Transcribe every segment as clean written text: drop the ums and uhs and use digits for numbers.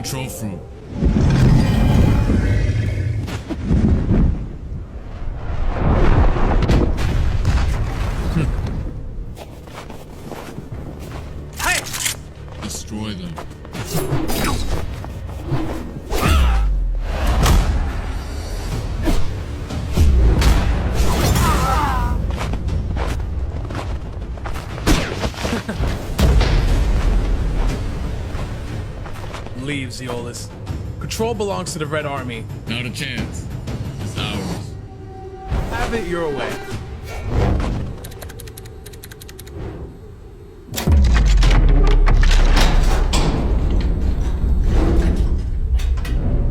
control fruit. Hey! Destroy them. Leave, Zeolus. Control belongs to the Red Army. Not a chance. It's ours. Have it your way.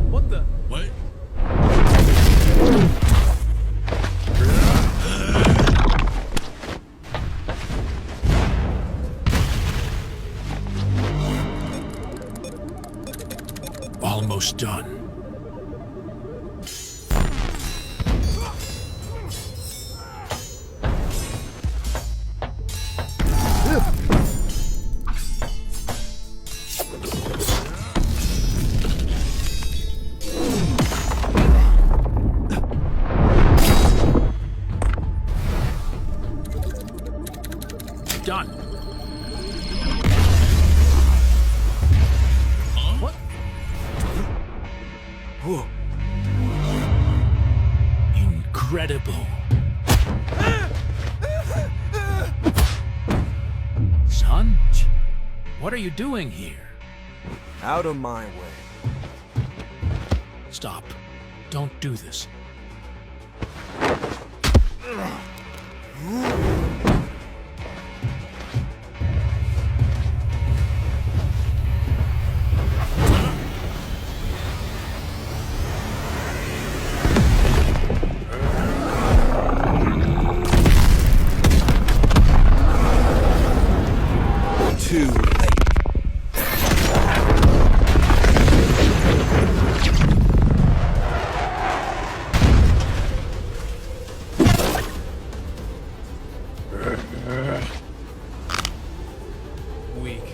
What the? What? Almost done. Done. What? Whoa. Incredible. Son, what are you doing here? Out of my way. Stop. Don't do this. Too late. Weak.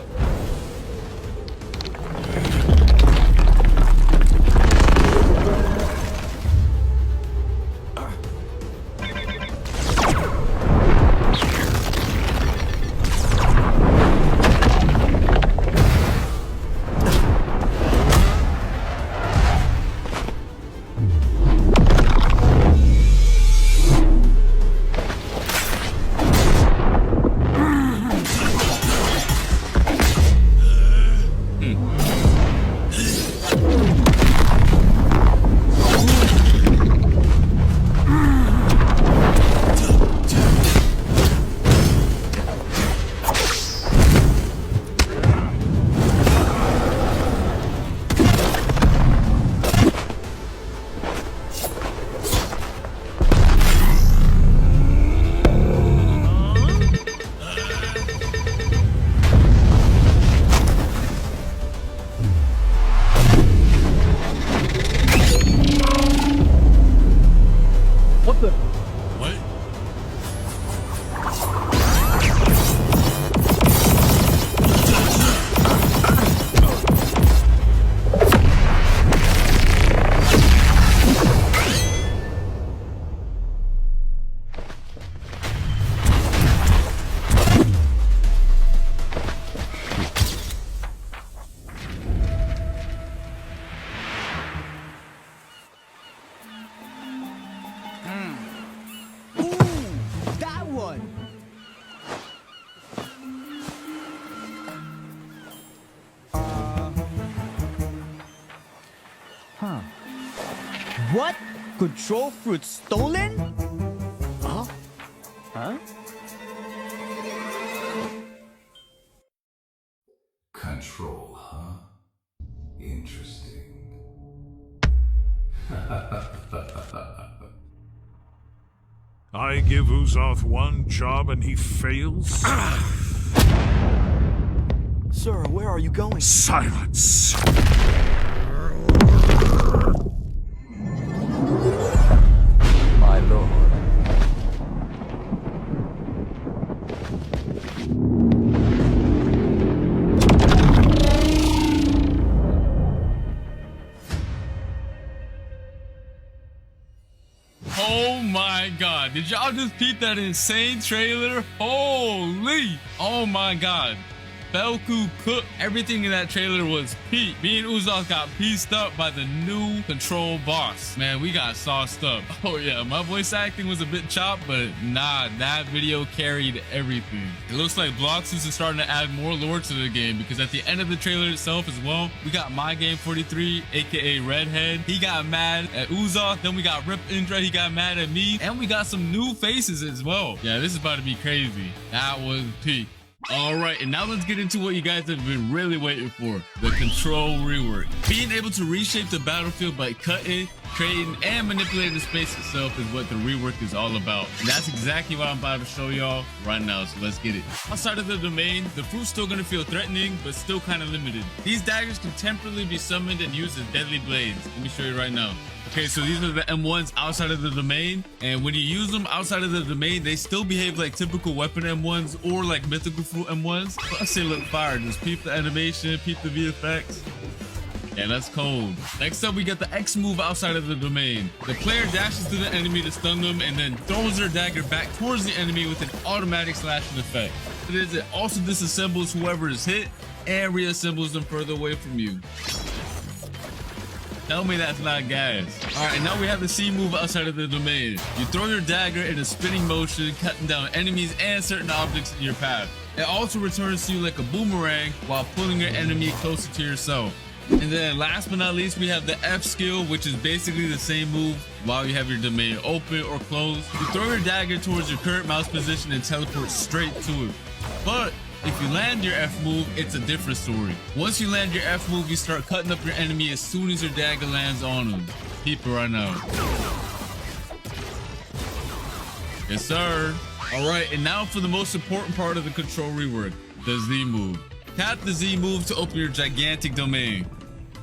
What the? What? That one! What? Control fruit stolen? Huh? Huh? Control, huh? Interesting. I give Uzoth one job and he fails? Sir, where are you going? Silence! My lord. did y'all just peep that insane trailer? Holy! Oh my god. Belku cooked. Everything in that trailer was peak. Me and Uzoth got pieced up by the new control boss. Man, we got sauced up. Oh yeah, my voice acting was a bit chopped, but nah, that video carried everything. It looks like Bloxus is starting to add more lore to the game, because at the end of the trailer itself as well, we got My Game 43, aka Redhead. He got mad at Uzoth. Then we got Rip Indra. He got mad at me. And we got some new faces as well. Yeah, this is about to be crazy. That was peak. All right, and now let's get into what you guys have been really waiting for, the control rework. Being able to reshape the battlefield by cutting, creating, and manipulating the space itself is what the rework is all about. And that's exactly what I'm about to show y'all right now, so let's get it. Outside of the domain, the fruit's still gonna feel threatening, but still kind of limited. These daggers can temporarily be summoned and used as deadly blades. Let me show you right now. Okay, so these are the M1s outside of the domain, and when you use them outside of the domain, they still behave like typical weapon M1s or like mythical fruit M1s. Plus they look fire. Just peep the animation, peep the VFX. Yeah, that's cold. Next up, we got the X move outside of the domain. The player dashes to the enemy to stun them and then throws their dagger back towards the enemy with an automatic slashing effect. It also disassembles whoever is hit and reassembles them further away from you. Tell me that's not gas. All right, now we have the C move outside of the domain. You throw your dagger in a spinning motion, cutting down enemies and certain objects in your path. It also returns to you like a boomerang while pulling your enemy closer to yourself. And then last but not least, we have the F skill, which is basically the same move while you have your domain open or closed. You throw your dagger towards your current mouse position and teleport straight to it. But if you land your F move, it's a different story. Once you land your F move, you start cutting up your enemy as soon as your dagger lands on them. Keep it right now. Yes, sir. All right, and now for the most important part of the control rework, the Z move. Tap the Z move to open your gigantic domain.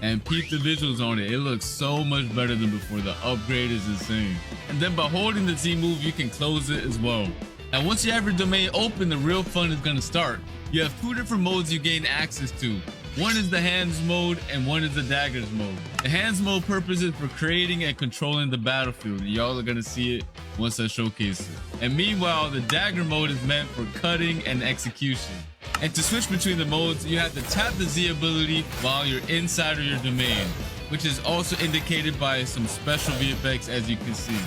And peep the visuals on it. It looks so much better than before. The upgrade is insane. And then by holding the Z move, you can close it as well. Now, once you have your domain open, the real fun is going to start. You have two different modes you gain access to. One is the hands mode and one is the daggers mode. The hands mode purpose is for creating and controlling the battlefield. Y'all are going to see it once I showcase it. And meanwhile, the dagger mode is meant for cutting and execution. And to switch between the modes, you have to tap the Z ability while you're inside of your domain, which is also indicated by some special VFX, as you can see.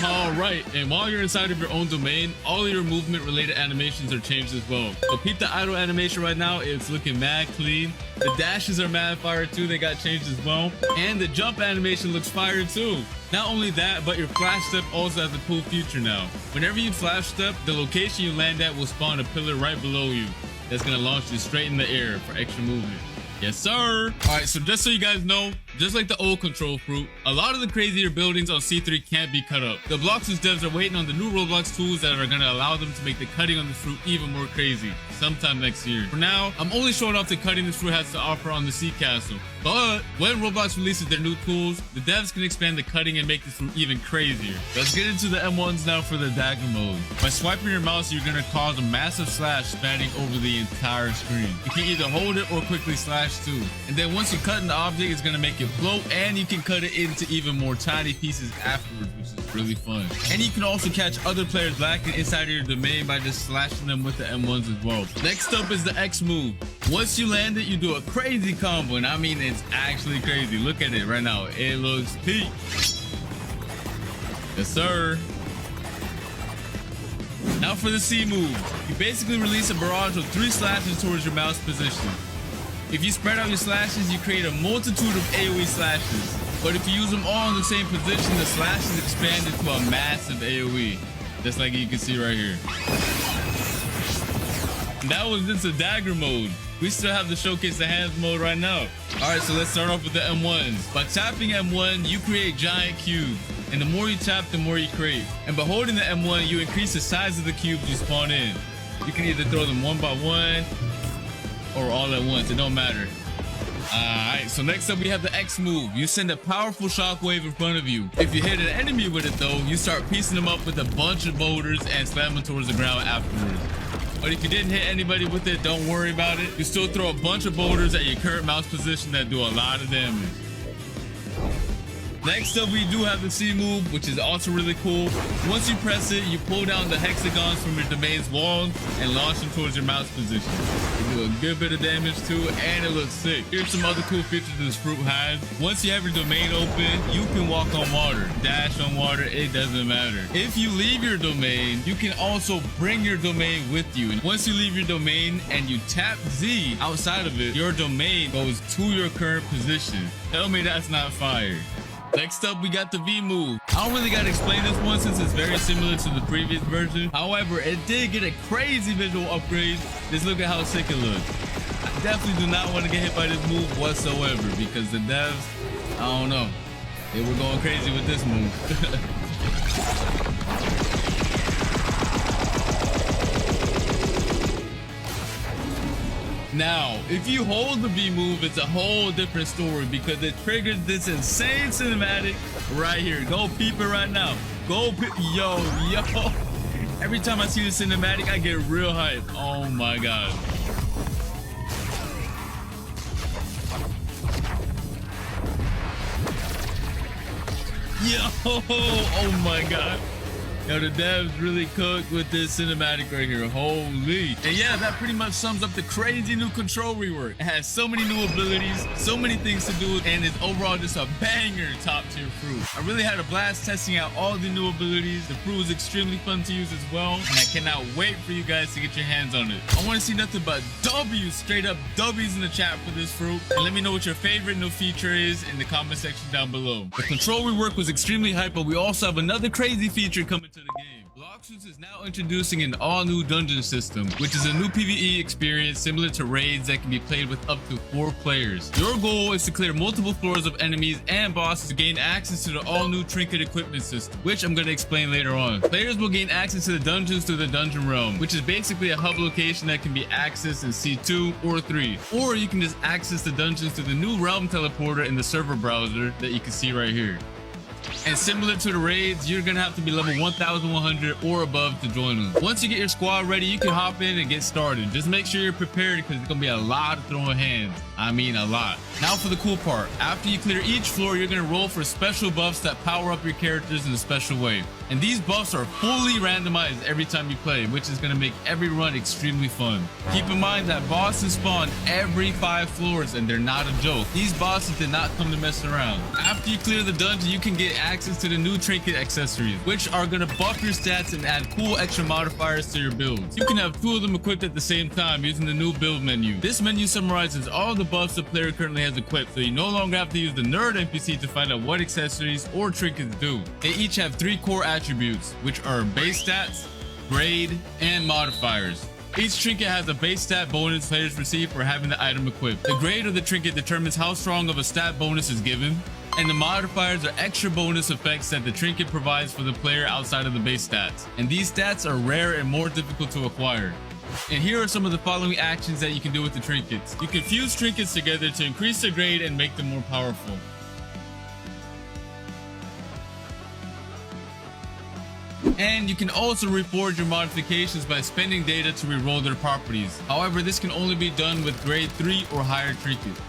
All right, and while you're inside of your own domain, all of your movement related animations are changed as well. So peep the idle animation right now, it's looking mad clean. The dashes are mad fire too, they got changed as well. And the jump animation looks fire too. Not only that, but your flash step also has a cool feature now. Whenever you flash step, the location you land at will spawn a pillar right below you. That's gonna launch you straight in the air for extra movement. Yes, sir. All right, so just so you guys know, just like the old control fruit, a lot of the crazier buildings on C3 can't be cut up. The Bloxus devs are waiting on the new Roblox tools that are going to allow them to make the cutting on the fruit even more crazy sometime next year. For now, I'm only showing off the cutting this fruit has to offer on the Sea Castle. But when Roblox releases their new tools, the devs can expand the cutting and make this fruit even crazier. Let's get into the M1s now for the dagger mode. By swiping your mouse, you're going to cause a massive slash spanning over the entire screen. You can either hold it or quickly slash too. And then once you cut an object, it's going to make it float, and you can cut it into even more tiny pieces afterwards, which is really fun. And you can also catch other players lacking inside of your domain by just slashing them with the M1s as well. Next up is the X move. Once you land it, you do a crazy combo, and I mean it's actually crazy. Look at it right now. It looks peak. Yes, sir. Now for the C move. You basically release a barrage of 3 slashes towards your mouse position. If you spread out your slashes, you create a multitude of AoE slashes. But if you use them all in the same position, the slashes expand into a massive AoE. Just like you can see right here. That was just a dagger mode. We still have to showcase the hands mode right now. All right, so let's start off with the M1s. By tapping M1, you create giant cubes. And the more you tap, the more you create. And by holding the M1, you increase the size of the cubes you spawn in. You can either throw them one by one or all at once, it don't matter. Alright, so next up we have the X move. You send a powerful shockwave in front of you. If you hit an enemy with it though, you start piecing them up with a bunch of boulders and slam them towards the ground afterwards. But if you didn't hit anybody with it, don't worry about it. You still throw a bunch of boulders at your current mouse position that do a lot of damage. Next up, we do have the C move, which is also really cool. Once you press it, you pull down the hexagons from your domain's wall and launch them towards your mouse position. You do a good bit of damage too, and it looks sick. Here's some other cool features this fruit has. Once you have your domain open, you can walk on water, dash on water, it doesn't matter. If you leave your domain, you can also bring your domain with you. And once you leave your domain and you tap Z outside of it, your domain goes to your current position. Tell me that's not fire. Next up, we got the V move. I don't really gotta explain this one since it's very similar to the previous version. However, it did get a crazy visual upgrade. Just look at how sick it looks. I definitely do not want to get hit by this move whatsoever because the devs, I don't know, they were going crazy with this move. Now, if you hold the V move, it's a whole different story because it triggers this insane cinematic right here. Go peep it right now. Go peep. Yo. Every time I see the cinematic, I get real hype. Oh my God. Yo, oh my God. Yo, the devs really cooked with this cinematic right here. Holy. And yeah, that pretty much sums up the crazy new control rework. It has so many new abilities, so many things to do, and it's overall just a banger top tier fruit. I really had a blast testing out all the new abilities. The fruit was extremely fun to use as well, and I cannot wait for you guys to get your hands on it. I want to see nothing but W's, straight up W's in the chat for this fruit. And let me know what your favorite new feature is in the comment section down below. The control rework was extremely hype, but we also have another crazy feature coming to the game. Bloxus is now introducing an all-new dungeon system, which is a new PvE experience similar to raids that can be played with up to 4 players. Your goal is to clear multiple floors of enemies and bosses to gain access to the all-new trinket equipment system, which I'm going to explain later on. Players will gain access to the dungeons through the dungeon realm, which is basically a hub location that can be accessed in C2 or 3. Or you can just access the dungeons through the new realm teleporter in the server browser that you can see right here. And similar to the raids, you're gonna have to be level 1100 or above to join them. Once you get your squad ready, you can hop in and get started. Just make sure you're prepared because it's gonna be a lot of throwing hands. I mean a lot. Now for the cool part. After you clear each floor, you're gonna roll for special buffs that power up your characters in a special way. And these buffs are fully randomized every time you play, which is gonna make every run extremely fun. Keep in mind that bosses spawn every 5 floors and they're not a joke. These bosses did not come to mess around. After you clear the dungeon, you can get access to the new trinket accessories, which are gonna buff your stats and add cool extra modifiers to your builds. You can have 2 of them equipped at the same time using the new build menu. This menu summarizes all the buffs the player currently has equipped, so you no longer have to use the nerd NPC to find out what accessories or trinkets do. They each have 3 core attributes, which are base stats, grade, and modifiers. Each trinket has a base stat bonus players receive for having the item equipped. The grade of the trinket determines how strong of a stat bonus is given, and the modifiers are extra bonus effects that the trinket provides for the player outside of the base stats. And these stats are rare and more difficult to acquire. And here are some of the following actions that you can do with the trinkets. You can fuse trinkets together to increase their grade and make them more powerful. And you can also reforge your modifications by spending data to reroll their properties. However, this can only be done with grade 3 or higher trinkets.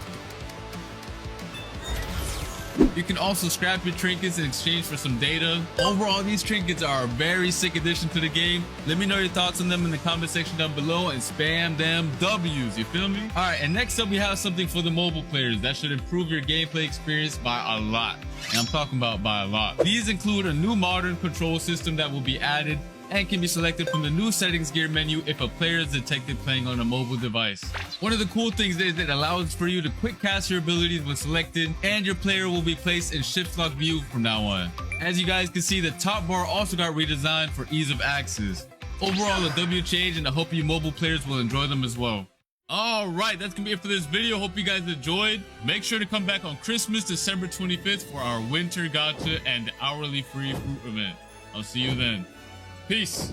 You can also scrap your trinkets in exchange for some data. Overall, these trinkets are a very sick addition to the game. Let me know your thoughts on them in the comment section down below and spam them W's, you feel me? Alright, and next up we have something for the mobile players that should improve your gameplay experience by a lot. And I'm talking about by a lot. These include a new modern control system that will be added and can be selected from the new settings gear menu if a player is detected playing on a mobile device. One of the cool things is that it allows for you to quick cast your abilities when selected, and your player will be placed in shift lock view from now on. As you guys can see, the top bar also got redesigned for ease of access. Overall, a W change, and I hope you mobile players will enjoy them as well. Alright, that's gonna be it for this video. Hope you guys enjoyed. Make sure to come back on Christmas, December 25th for our winter gacha and hourly free fruit event. I'll see you then. Peace.